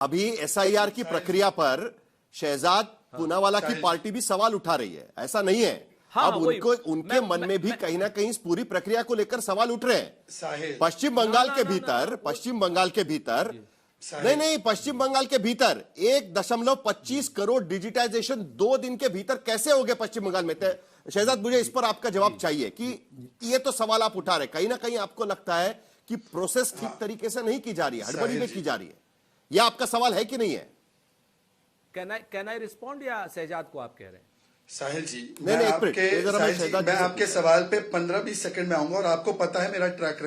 अभी एसआईआर की प्रक्रिया पर शहजाद पूनावाला की पार्टी भी सवाल उठा रही है, ऐसा नहीं है। अब उनको उनके मन में भी कहीं ना कहीं इस पूरी प्रक्रिया को लेकर सवाल उठ रहे हैं। पश्चिम बंगाल के भीतर पश्चिम बंगाल के भीतर 1.25 करोड़ डिजिटाइजेशन 2 दिन के भीतर कैसे हो गए पश्चिम बंगाल में? शहजाद, मुझे इस पर आपका जवाब चाहिए कि ये तो सवाल आप उठा रहे, कहीं ना कहीं आपको लगता है कि प्रोसेस ठीक तरीके से नहीं की जा रही है, हड़बड़ी में की जा रही है। यह आपका सवाल है कि नहीं है? कैन आई रिस्पॉन्ड या शहजाद को आप कह रहे हैं? साहिल जी, मैं आपके सवाल पे 15-20 सेकंड में आऊंगा और आपको पता है मेरा ट्रैक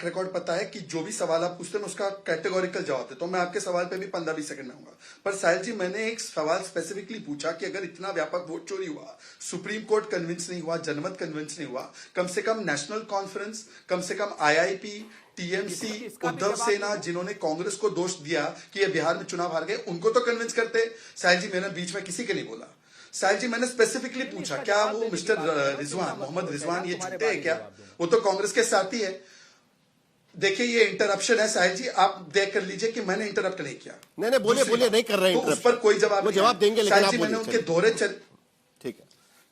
रिकॉर्ड पता है कि जो भी सवाल आप पूछते हैं उसका कैटेगोरिकल जवाब देता हूं। मैं आपके सवाल पे भी 15-20 सेकंड में आऊंगा। पर साहिल जी, मैंने एक सवाल स्पेसिफिकली पूछा कि अगर इतना व्यापक वोट चोरी हुआ, सुप्रीम कोर्ट कन्विंस नहीं हुआ, जनमत कन्विंस नहीं हुआ, कम से कम नेशनल कॉन्फ्रेंस, कम से कम आईआईपी, टीएमसी, उद्धव सेना, जिन्होंने कांग्रेस को दोष दिया कि ये बिहार में चुनाव हार गए, उनको तो कन्विंस करते। साहिल जी, मैंने बीच में किसी के नहीं बोला। साहिल जी, मैंने स्पेसिफिकली पूछा क्या वो मिस्टर रिजवान, मोहम्मद रिजवान, ये झूठे हैं क्या? वो तो कांग्रेस के साथी है। देखिए, ये इंटरप्शन है साहिल जी, आप देख कर लीजिए कि मैंने इंटरप्ट नहीं किया। नहीं, बोलिए, नहीं कर रहे हैं। तो उस पर कोई जवाब देंगे, लेकिन आप मैंने उनके दोहरे ठीक है,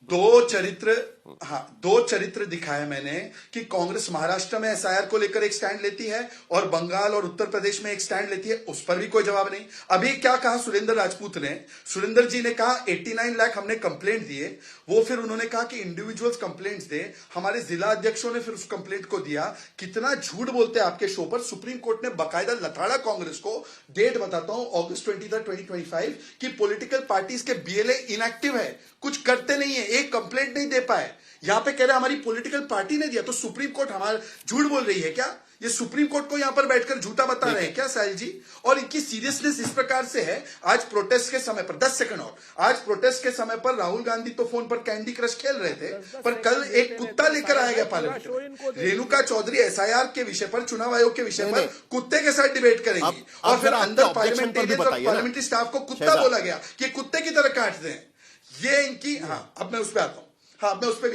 दो चरित्र दिखाए मैंने कि कांग्रेस महाराष्ट्र में एसआईआर को लेकर एक स्टैंड लेती है और बंगाल और उत्तर प्रदेश में एक स्टैंड लेती है, उस पर भी कोई जवाब नहीं। अभी क्या कहा सुरेंद्र राजपूत ने? सुरेंद्र जी ने कहा 89 लाख हमने कंप्लेंट दिए। वो फिर उन्होंने कहा कि इंडिविजुअल्स कंप्लेंट्स दे, हमारे जिला अध्यक्षों ने फिर उस कंप्लेंट को दिया। कितना झूठ बोलते हैं आपके शो पर। सुप्रीम कोर्ट ने बाकायदा लताड़ा कांग्रेस को। डेट बताता हूं, August 23, 2025 की पॉलिटिकल पार्टीज के बीएलए इनएक्टिव है, कुछ करते नहीं है, एक कंप्लेंट नहीं दे पाए। यहां पे कह रहे हमारी पॉलिटिकल पार्टी ने दिया, तो सुप्रीम कोर्ट हमारा झूठ बोल रही है क्या? ये सुप्रीम कोर्ट को यहां पर बैठकर झूठा बता रहे हैं क्या साहिल जी? और इनकी सीरियसनेस इस प्रकार से है। आज प्रोटेस्ट के समय पर 10 सेकंड और, आज प्रोटेस्ट के समय पर राहुल गांधी तो फोन पर कैंडी क्रश खेल रहे थे, पर कल एक कुत्ता लेकर आया गया पार्लियामेंट में। रेणुका चौधरी एसआईआर के विषय पर, चुनाव आयोग के विषय पर कुत्ते के साथ डिबेट करेंगी और फिर अंदर पार्लियामेंट्री स्टाफ को कुत्ता बोला गया कि कुत्ते की तरह काटते हैं। ये इनकी, अब मैं उस पर आता हूं। अब मैं उस पर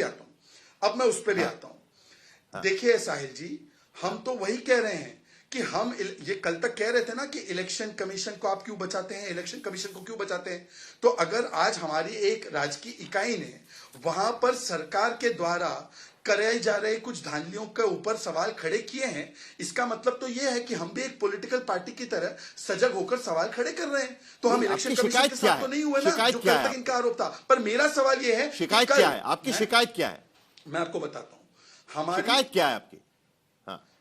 भी आता हूं। देखिए साहिल जी, हम तो वही कह रहे हैं कि हम ये कल तक कह रहे थे ना कि इलेक्शन कमीशन को आप क्यों बचाते हैं, इलेक्शन कमीशन को क्यों बचाते हैं। तो अगर आज हमारी एक राजकीय इकाई ने वहां पर सरकार के द्वारा कराए जा रहे कुछ धांधलियों के ऊपर सवाल खड़े किए हैं, इसका मतलब तो यह है कि हम भी एक पॉलिटिकल पार्टी की तरह सजग होकर सवाल खड़े कर रहे हैं। तो हम इलेक्शन कमीशन के साथ तो नहीं हुए ना, जो कल तक इनका आरोप था। पर मेरा सवाल यह है, शिकायत क्या है आपकी? शिकायत क्या है? मैं आपको बताता हूं। हमारी शिकायत क्या है आपकी?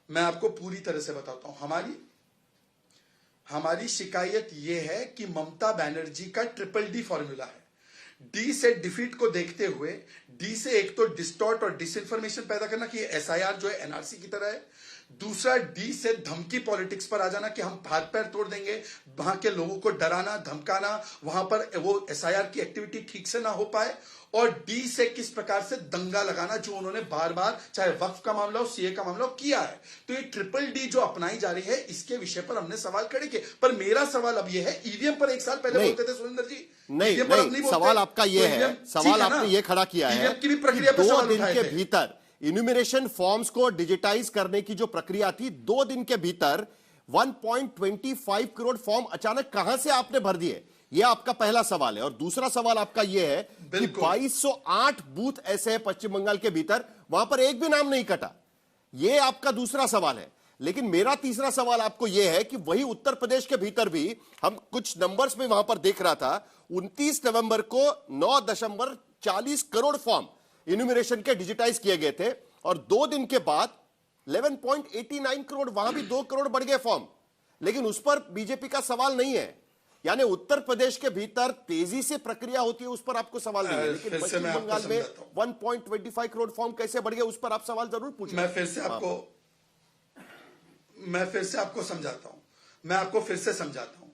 मैं आपको पूरी तरह से बताता हूं। हमारी शिकायत यह है कि ममता बनर्जी का DDD फॉर्मूला है। डी से डिफीट को देखते हुए, डी से एक तो डिस्टॉर्ट और डिसइंफॉर्मेशन पैदा करना कि एसआईआर जो है एनआरसी की तरह है। दूसरा, डी से धमकी पॉलिटिक्स पर आ जाना कि हम हाथ पैर तोड़ देंगे, वहां के लोगों को डराना धमकाना, वहां पर वो एसआईआर की एक्टिविटी ठीक से ना हो पाए। और डी से किस प्रकार से दंगा लगाना, जो उन्होंने बार बार चाहे वक्फ का मामला हो, सीए का मामला हो, किया है। तो ये DDD जो अपनाई जा रही है, इसके विषय पर हमने सवाल खड़े किए। पर मेरा सवाल अब ये है, ईवीएम पर एक साल पहले बोलते थे सुरेंद्र जी, नहीं, सवाल आपका ये है, सवाल आपने ये खड़ा किया है की भी प्रक्रिया पर 2 दिन के भीतर इन्यूमरेशन फॉर्म्स को डिजिटाइज करने की जो प्रक्रिया थी, 2 दिन के भीतर 1.25 करोड़ फॉर्म अचानक कहां से आपने भर दिए? यह आपका पहला सवाल है। और दूसरा सवाल आपका यह है कि 2208 बूथ ऐसे हैं पश्चिम बंगाल के भीतर, वहां पर एक भी नाम नहीं कटा। यह आपका दूसरा सवाल है। लेकिन मेरा तीसरा सवाल आपको यह है कि वही उत्तर प्रदेश के भीतर भी हम कुछ नंबर्स में वहां पर देख रहा था, 29 नवंबर को 9.40 करोड़ फॉर्म इन्यूमरेशन के डिजिटाइज किए गए थे और 2 दिन के बाद 11.89 करोड़, वहां भी 2 करोड़ बढ़ गए फॉर्म। लेकिन उस पर बीजेपी का सवाल नहीं है। यानी उत्तर प्रदेश के भीतर तेजी से प्रक्रिया होती है, उस पर आपको सवाल नहीं है। लेकिन पश्चिम बंगाल में 1.25 करोड़ फॉर्म कैसे बढ़ गए, उस पर आप सवाल जरूर पूछें। मैं फिर से आपको समझाता हूं।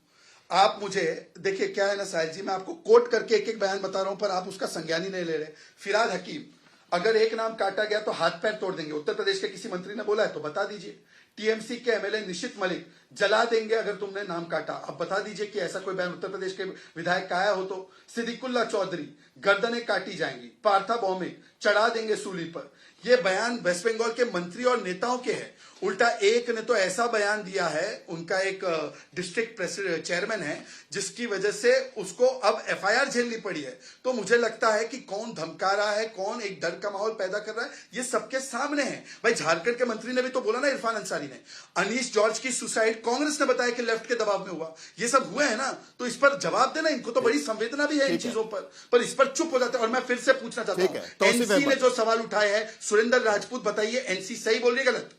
आप मुझे देखिए, क्या है ना साहिल जी, मैं आपको कोट करके एक एक बयान बता रहा हूं, पर आप उसका संज्ञान ही नहीं ले रहे। फिराद हकीम, अगर एक नाम काटा गया तो हाथ पैर तोड़ देंगे, उत्तर प्रदेश के किसी मंत्री ने बोला है तो बता दीजिए। टीएमसी के एमएलए निशित मलिक, जला देंगे अगर तुमने नाम काटा। अब बता दीजिए कि ऐसा कोई बयान उत्तर प्रदेश के विधायक का आया हो तो। सिद्दीकुल्ला चौधरी, गर्दनें काटी जाएंगी। पार्था भौमिक, चढ़ा देंगे सूली पर। ये बयान वेस्ट बंगाल के मंत्री और नेताओं के हैं। उल्टा एक ने तो ऐसा बयान दिया है, उनका एक डिस्ट्रिक्ट चेयरमैन है, जिसकी वजह से उसको अब एफआईआर झेलनी पड़ी है। तो मुझे लगता है कि कौन धमका रहा है, कौन एक डर का माहौल पैदा कर रहा है, ये सबके सामने है। भाई झारखंड के मंत्री ने भी तो बोला ना, इरफान अंसारी ने, अनीश जॉर्ज की सुसाइड कांग्रेस ने बताया कि लेफ्ट के दबाव में हुआ। ये सब हुए हैं ना, तो इस पर जवाब देना, इनको तो बड़ी संवेदना भी है इन चीजों पर इस पर चुप हो जाते हैं। और मैं फिर से पूछना चाहता हूं, एनसी ने जो सवाल उठाए हैं, सुरेंद्र राजपूत बताइए, एनसी सही बोल रही है गलत?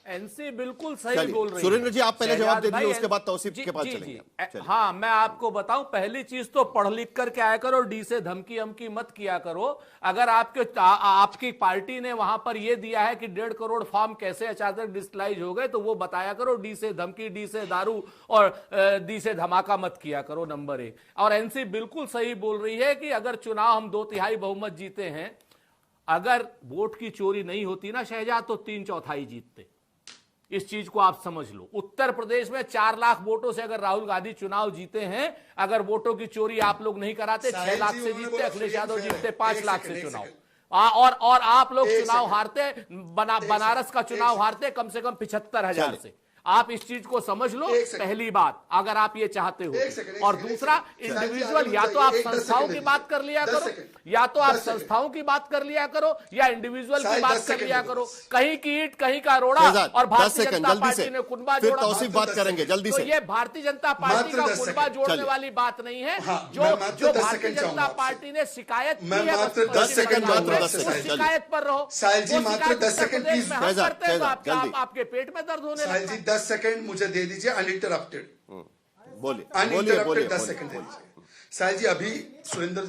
एनसी बिल्कुल सही बोल रही है। सुरेंद्र जी आप पहले जवाब दे दीजिए, भाई, उसके बाद तौसीफ के पास जी, चलेंगे। जी। हाँ, मैं आपको बताऊं, पहली चीज तो पढ़ लिख करके आया करो, डी से धमकी अमकी मत किया करो। अगर आपकी पार्टी ने वहां पर यह दिया है कि 1.5 करोड़ फॉर्म कैसे अचानक डिस्क्लाइज हो गए, तो वो बताया करो। डी से धमकी, डी से दारू और डी से धमाका मत किया करो, नंबर 1। और एनसी बिल्कुल सही बोल रही है कि अगर चुनाव हम 2/3 बहुमत जीते हैं, अगर वोट की चोरी नहीं होती ना शहजाद, तो 3/4 जीतते। इस चीज को आप समझ लो। उत्तर प्रदेश में 4 लाख वोटों से अगर राहुल गांधी चुनाव जीते हैं, अगर वोटों की चोरी आप लोग नहीं कराते, 6 लाख से जीतते, अखिलेश यादव जीतते 5 लाख से चुनाव। और आप लोग चुनाव हारते, बनारस का चुनाव हारते कम से कम 75,000 से। आप इस चीज को समझ लो, पहली बात, अगर आप ये चाहते हो। और दूसरा, इंडिविजुअल, या तो आप संस्थाओं की बात कर लिया करो, या तो आप संस्थाओं की बात कर लिया करो, या इंडिविजुअल की बात कर लिया करो। कहीं की ईंट कहीं का रोड़ा, और भारतीय जनता पार्टी ने कुनबा जोड़ा। तौसीफ बात करेंगे जल्दी से। तो ये भारतीय जनता पार्टी का कुनबा जोड़ने वाली बात नहीं है। जो भारतीय जनता पार्टी ने शिकायत की है, 10 सेकंड शिकायत पर रहो। साहिल जी मात्र 10 सेकंड प्लीज। आपके पेट में दर्द होने लगता है। 10 सेकंड मुझे दे दीजिए, अनइंटरप्टेड। बोलिए, अनइंटरप्टेड 10 सेकंड दे दीजिए। साहिल जी, अभी सुरेंद्र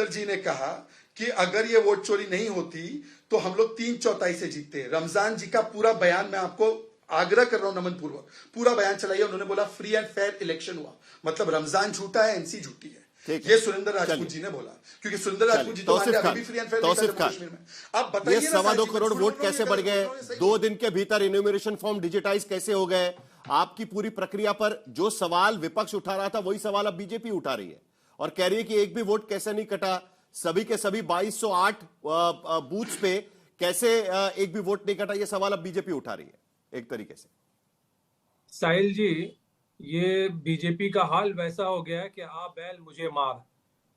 जी ने कहा कि अगर ये वोट चोरी नहीं होती तो हम लोग 3/4 से जीतते। रमजान जी का पूरा बयान, मैं आपको आग्रह कर रहा हूं नमन पूर्वक, पूरा बयान चलाइए। उन्होंने बोला फ्री एंड फेयर इलेक्शन हुआ, मतलब रमजान झूठा है, एनसी झूठी है। ये सुरेंद्र राजपूत जी ने बोला, क्योंकि सुरेंद्र राजपूत जी तो अभी भी फ्री एंड फेयर कश्मीर में। आप बताइए, ये 2.25 करोड़ वोट कैसे बढ़ गए? 2 दिन के भीतर इन्यूमरेशन फॉर्म डिजिटाइज कैसे हो गए? आपकी पूरी प्रक्रिया पर जो सवाल विपक्ष उठा रहा था, वही सवाल अब बीजेपी उठा रही है और कह रही है कि एक भी वोट कैसे नहीं कटा। सभी के सभी 2208 बूथ्स पे कैसे एक भी वोट नहीं कटा, ये सवाल अब बीजेपी उठा रही है एक तरीके से। साहिल जी, ये बीजेपी का हाल वैसा हो गया है कि आ बैल मुझे मार।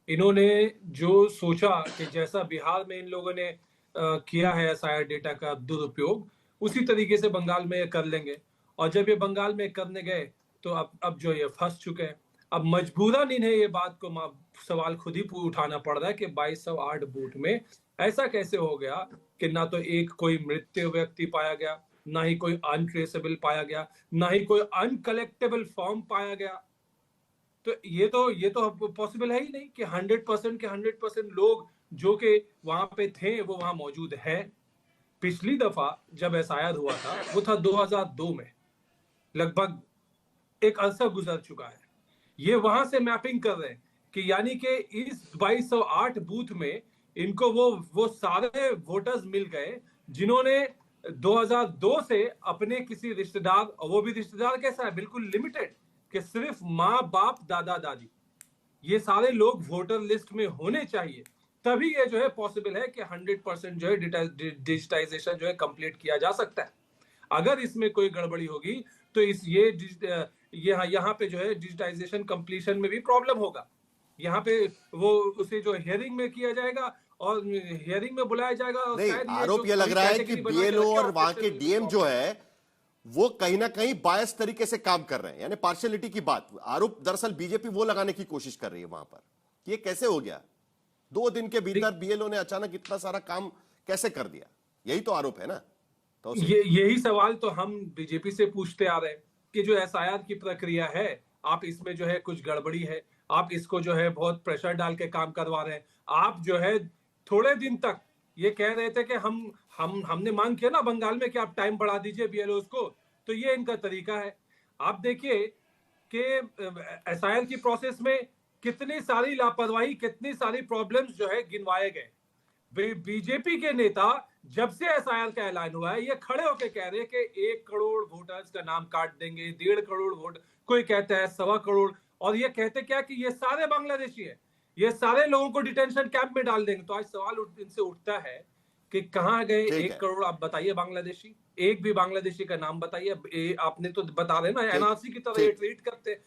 इन्होंने जो सोचा कि जैसा बिहार में इन लोगों ने किया है एसआईआर डेटा का दुरुपयोग, उसी तरीके से बंगाल में कर लेंगे। और जब ये बंगाल में करने गए तो अब जो ये फंस चुके हैं। अब मजबूरन इन्हें ये बात को सवाल खुद ही उठाना पड़ रहा है कि 2208 बूथ में ऐसा कैसे हो गया कि ना तो एक कोई मृत व्यक्ति पाया गया, ना ही कोई अनट्रेसेबल पाया गया, ना ही कोई अनकलेक्टेबल फॉर्म पाया गया। तो ये तो पॉसिबल है ही नहीं कि 100% के 100% लोग जो कि वहां पे थे वो वहां मौजूद है। पिछली दफा जब एसआईआर हुआ था वो था 2002 में, लगभग एक अरसा गुजर चुका है। ये वहां से मैपिंग कर रहे हैं कि यानी कि इस 2208 बूथ में इनको वो सारे वोटर्स मिल गए जिन्होंने 2002 से अपने किसी रिश्तेदार, और वो भी रिश्तेदार कैसा है, बिल्कुल लिमिटेड, कि सिर्फ माँ बाप दादा दादी, ये सारे लोग वोटर लिस्ट में होने चाहिए। तभी ये जो है पॉसिबल है कि 100% जो है डिजिटाइजेशन जो है कंप्लीट किया जा सकता है। अगर इसमें कोई गड़बड़ी होगी तो यहाँ पे जो है डिजिटाइजेशन कंप्लीशन में भी प्रॉब्लम होगा। यहाँ पे वो उसे जो हियरिंग में किया जाएगा और हियरिंग में बुलाया जाएगा। नहीं, आरोप ये लग रहा है कि बीएलओ और वहां के डीएम जो है वो कहीं ना कहीं बायस तरीके से काम कर रहे हैं, यानी पार्शियलिटी की बात। आरोप दरअसल बीजेपी वो लगाने की कोशिश कर रही है वहां पर। ये कैसे हो गया? 2 दिन के भीतर बीएलओ ने अचानक इतना सारा काम कैसे कर दिया? यही तो आरोप है ना। तो यही सवाल तो हम बीजेपी से पूछते आ रहे हैं कि जो एसआईआर की प्रक्रिया है, आप इसमें जो है कुछ गड़बड़ी है, आप इसको जो है बहुत प्रेशर डाल के काम करवा रहे हैं। आप जो है थोड़े दिन तक ये कह रहे थे कि हमने मांग किया ना बंगाल में कि आप टाइम बढ़ा दीजिए बीएलओ को, तो ये इनका तरीका है। आप देखिए कि एसआईआर की प्रोसेस में कितनी सारी लापरवाही, कितनी सारी प्रॉब्लम्स जो है गिनवाए गए। बीजेपी के नेता जब से एसआईआर का ऐलान हुआ है, ये खड़े होकर कह रहे हैं कि 1 करोड़ वोटर्स का नाम काट देंगे, 1.5 करोड़ वोट, कोई कहता है 1.25 करोड़, और ये कहते क्या कि ये सारे बांग्लादेशी है, ये सारे लोगों को डिटेंशन कैंप में डाल देंगे। तो आज सवाल इनसे उठता है कि कहाँ गए ठीक 1 है। करोड़, आप बताइए बांग्लादेशी, एक भी बांग्लादेशी का नाम बताइए। आपने तो बता रहे ना, ठीक एनआरसी की तरह ये ठीक ट्रीट करते हैं।